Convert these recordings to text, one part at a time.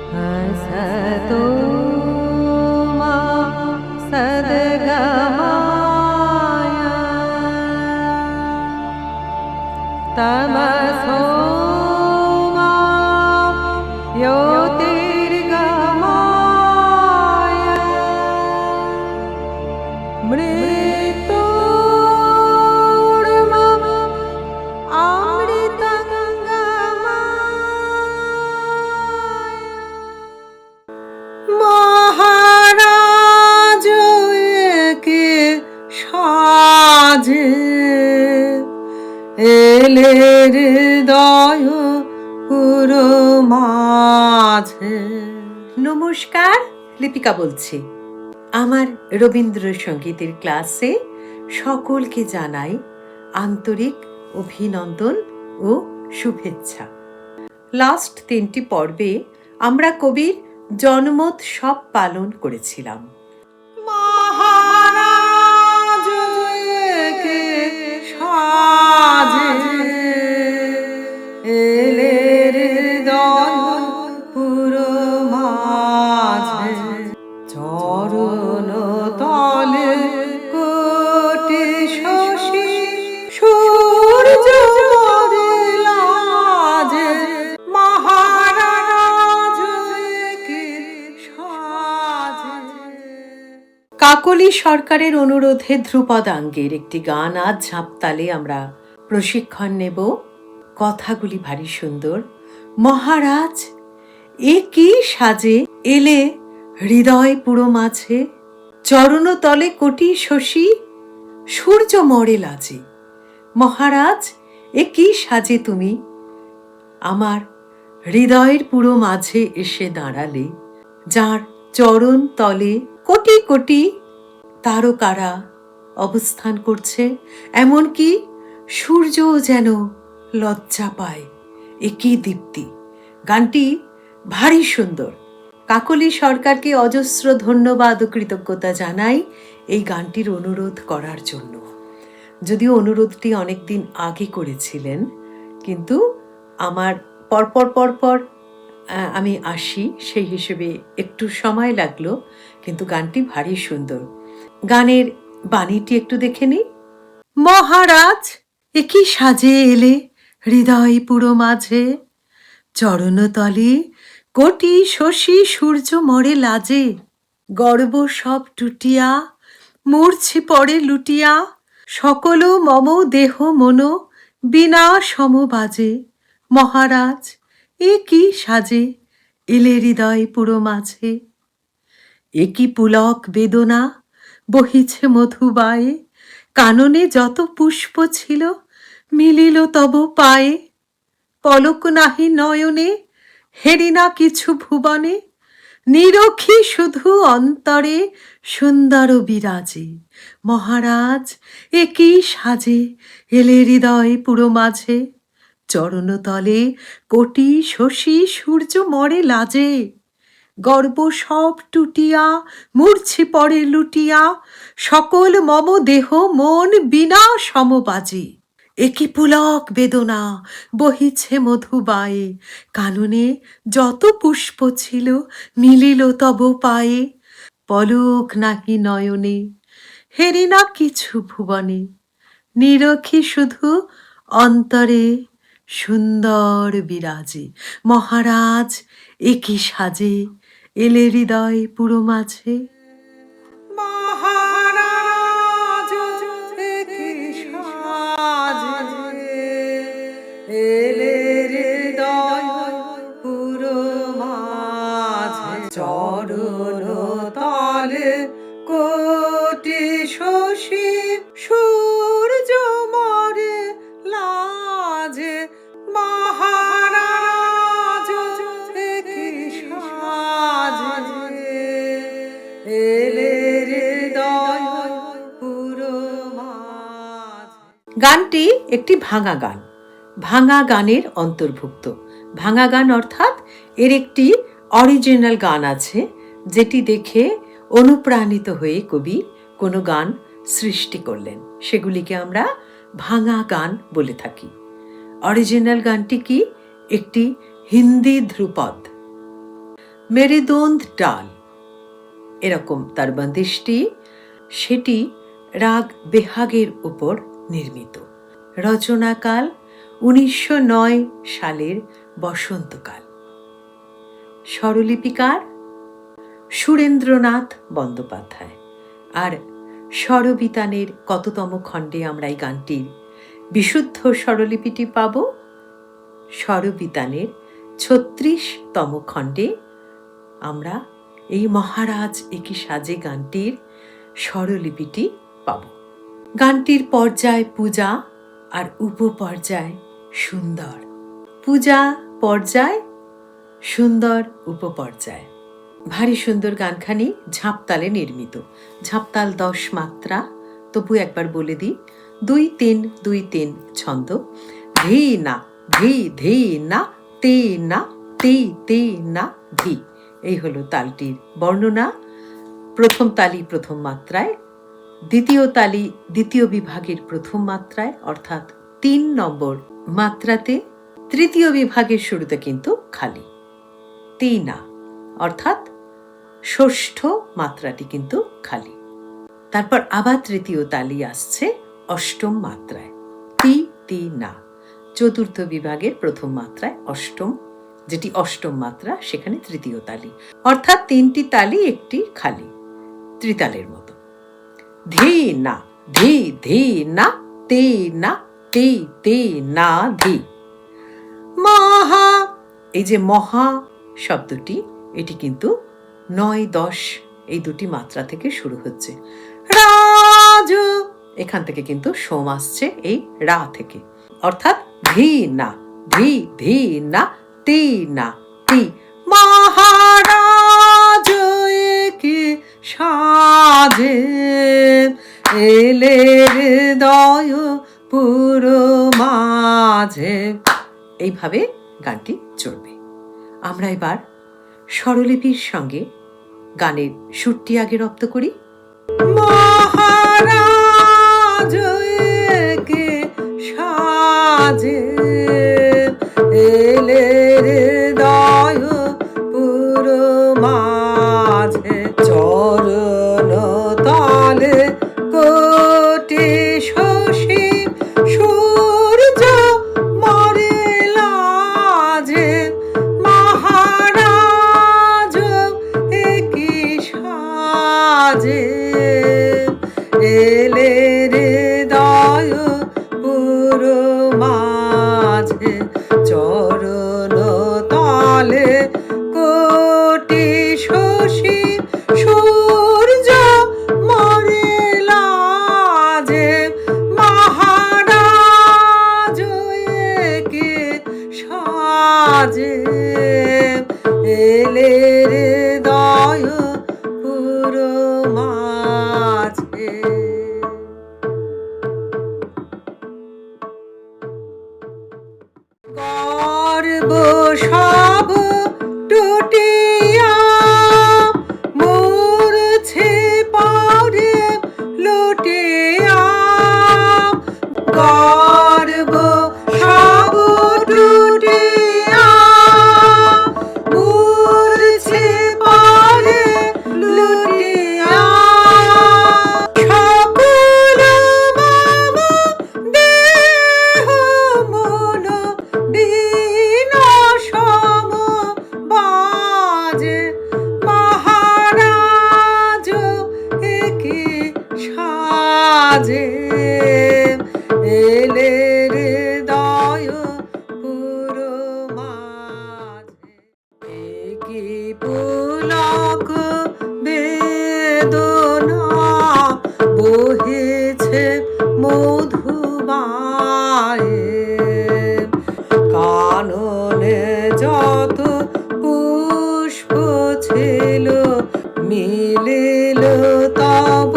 असतो मा सद्गमय तमसो मा ज्योतिर्गमय मृत्योर्मा মহারাজ একে সাজে এলে হৃদয় পুরো মাঝে। নমস্কার, লিপিকা বলছি। আমার রবীন্দ্রসঙ্গীতের ক্লাসে সকলকে জানাই আন্তরিক অভিনন্দন ও শুভেচ্ছা। লাস্ট 3টি পর্বে আমরা কবির জন্মোৎসব পালন করেছিলাম। মহারাজ একে সাজে এলে হৃদয় পুরো মাঝে চরণ তলে কোটি শশী সূর্য মরে লাজে মহারাজ একে সাজে। কাকলি সরকারের অনুরোধে ধ্রুপদাঙ্গের একটি গান আজ ঝাঁপতালে আমরা প্রশিক্ষণ নেব। কথাগুলি ভারী সুন্দর। মহারাজ এ কি সাজে এলে হৃদয় পুরো মাঝে চরণতলে কোটি শশী সূর্য মরে লাজে। মহারাজ এ কি সাজে তুমি আমার হৃদয়ের পুরো মাঝে এসে দাঁড়ালে, যার চরণ তলে কোটি কোটি তারকারা অবস্থান করছে, এমনকি সূর্য যেন লজ্জা পায়। এ কি দীপ্তি! গানটি ভারী সুন্দর। কাকলি সরকারকে অজস্র ধন্যবাদ ও কৃতজ্ঞতা জানাই এই গানটির অনুরোধ করার জন্য। যদিও অনুরোধটি অনেকদিন আগে করেছিলেন, কিন্তু আমার পরপর আমি আসি, সেই হিসেবে একটু সময় লাগলো, কিন্তু গানটি ভারী সুন্দর। গানের বাণীটি একটু দেখে নিই। মহারাজ এ কি সাজে এলে হৃদয় পুরো মাঝে চরণতলে কোটি শশী সূর্য মরে লাজে গর্ব সব টুটিয়া মূর্ছি পড়ে লুটিয়া সকল মম দেহ মন বিনা সমবাজে। মহারাজ এ কি সাজে এলে হৃদয় পুরো মাঝে এ কি পুলক বেদনা বহিছে মধুবায়ে কাননে যত পুষ্প ছিল মিলিল তব পায়ে পলক নাহি নয়নে হেরি না কিছু ভুবনে নিরখি শুধু অন্তরে সুন্দর বিরাজে। মহারাজ এ কি সাজে এলে হৃদয় পুরো মাঝে চরণতলে কোটি শশী সূর্য মরে লাজে গর্ব সব টুটিয়া মূর্ছি পড়ে লুটিয়া সকল মম দেহ মন বিনা সমবাজে। একি পুলক বেদনা বহিছে মধুবায়ে কাননে যত পুষ্প ছিল মিলিল তব পায়ে পলক নাহি নয়নে হেরি না কিছু ভুবনে নিরখি শুধু অন্তরে সুন্দর বিরাজে। মহারাজ এ কি সাজে এলে হৃদয় পুরো মাঝে। মহারাজ এ কি সাজে এলে হৃদয় পুরো মাঝে চরণ তলে কোটি শশী সূর্য মরে লাজে। মহারাজ এ কি সাজে এলে হৃদয় পুরো মাঝে। গানটি একটি ভাঙা গান, ভাঙা গানের অন্তর্ভুক্ত। ভাঙা গান অর্থাৎ এর একটি অরিজিনাল গান আছে, যেটি দেখে অনুপ্রাণিত হয়ে কবি কোনো গান সৃষ্টি করলেন, সেগুলিকে আমরা ভাঙা গান বলে থাকি। অরিজিনাল গানটি কি? একটি হিন্দি ধ্রুপদ। মেরুদণ্ড ডাল, এরকম তার বন্দিশটি। সেটি রাগ বেহাগের উপর নির্মিত। রচনাকাল 1909 সালের বসন্তকাল। স্বরলিপিকার সুরেন্দ্রনাথ বন্দ্যোপাধ্যায়। আর স্বরবিতানের কততম খণ্ডে আমরা এই গানটির বিশুদ্ধ স্বরলিপিটি পাব? স্বরবিতানের 36তম খণ্ডে আমরা এই মহারাজ একি সাজে গানটির স্বরলিপিটি পাব। গানটির পর্যায় পূজা আর উপপর্যায় সুন্দর। পূজা পর্যায়, সুন্দর উপপর্যায়। ভারী সুন্দর গানখানি ঝাঁপতালে নির্মিত। ঝাঁপতাল 10 মাত্রা। তবু একবার বলে দিই, 2-3-2-3 ছন্দ। ধি না ধি ধি না তে না তে তে না ধি, এই হলো তালটির বর্ণনা। প্রথম তালি প্রথম মাত্রায়, দ্বিতীয় তালি দ্বিতীয় বিভাগের প্রথম মাত্রায় অর্থাৎ 3 নম্বর মাত্রাতে, তৃতীয় বিভাগের শুরুতে কিন্তু খালি তে না, অর্থাৎ ষষ্ঠ মাত্রাটি কিন্তু খালি। তারপর আবার তৃতীয় তালি আসছে অষ্টম মাত্রায়, তি তি না। চতুর্থ বিভাগের প্রথম মাত্রায় অষ্টম, যেটি অষ্টম মাত্রা, সেখানে তৃতীয় তালি, অর্থাৎ 3টি তালি একটি খালি, ত্রিতালের মতো। ধি না ধি ধি না তে না তে তে না ধি। মহা, এই যে মহা শব্দটি, এটি কিন্তু 9-10 এই দুটি মাত্রা থেকে শুরু হচ্ছে। রাজ, এখান থেকে কিন্তু সোম আসছে এই রা থেকে, অর্থাৎ ধি না ধি ধি না তে না তি। মহারাজ একি সাজে এলে হৃদয় পুরো মাঝে, এইভাবে গানটি চলবে। আমরা এবার স্বরলিপির সঙ্গে গানের সুরটি আগে রপ্ত করি। মহারাজ একি সাজে এলে হৃদয় পুরো মাঝে, চরণ তালে কোটি শশী সূর্য মরে লাজে। মহারাজ একি সাজে এলে হৃদয় পুরো মাঝে, চরণ তালে কোটি শশী সূর্য মরে লাজে। মহারাজ একি সাজে এলে হৃদয় পুরো মাঝে। গর্ব সব টুটিয়া মূর্ছে পরে লুটিয়া। গর্ব সব টুটিয়া মূর্ছে পরে লুটিয়া। সকল মম দেহ মন বিনাশম বাজে। মহারাজ একি সাজে এলে হৃদয় পুরো মাঝে। একি পুলক বেদনা বহেছে মধুবায়ে। কাননে যত পুষ্প ছিল মিলিল তব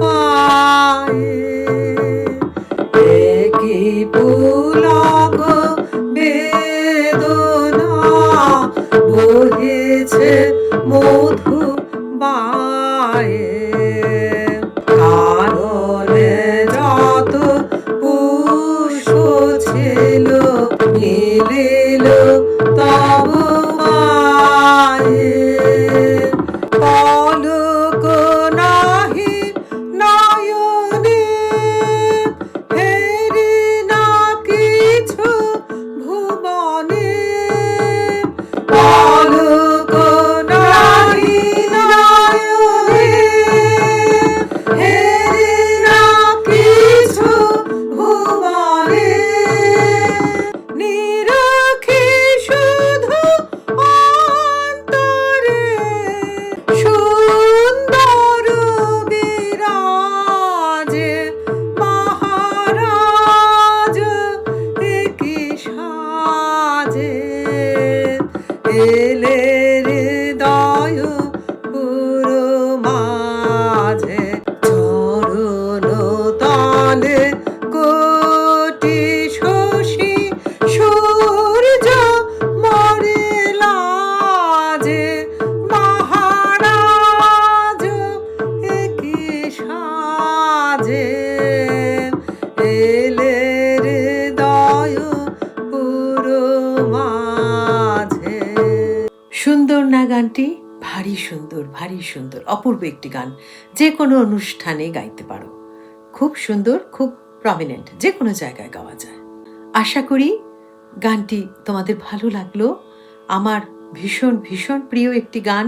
পায়ে। একি পুলক বেদনা বহেছে মধুবায়ে। কাননে যত পুষ্প ছিল মিলিল তব এলে হৃদয় পুরো মাঝে চরণ তলে কোটি শশী সূর্য মরে লাজে মহারাজ একি সাজে এলে হৃদয় পুরো মাঝে। সুন্দর না গানটি? ভারী সুন্দর, ভারী সুন্দর, অপূর্ব একটি গান। যে কোনো অনুষ্ঠানে গাইতে পারো। খুব সুন্দর, খুব প্রমিনেন্ট, যে কোনো জায়গায় গাওয়া যায়। আশা করি গানটি তোমাদের ভালো লাগলো। আমার ভীষণ ভীষণ প্রিয় একটি গান,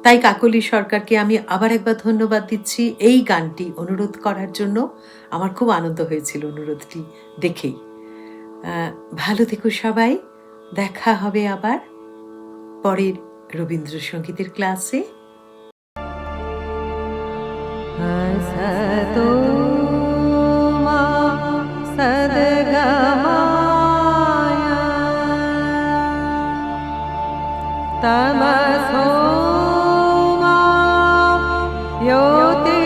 তাই কাকলি সরকারকে আমি আবার একবার ধন্যবাদ দিচ্ছি এই গানটি অনুরোধ করার জন্য। আমার খুব আনন্দ হয়েছিল অনুরোধটি দেখেই। ভালো থেকো সবাই, দেখা হবে আবার পরের রবীন্দ্রসঙ্গীতের ক্লাসে। সতো মা সদ্গময় তমসো মা জ্যোতির্গময়।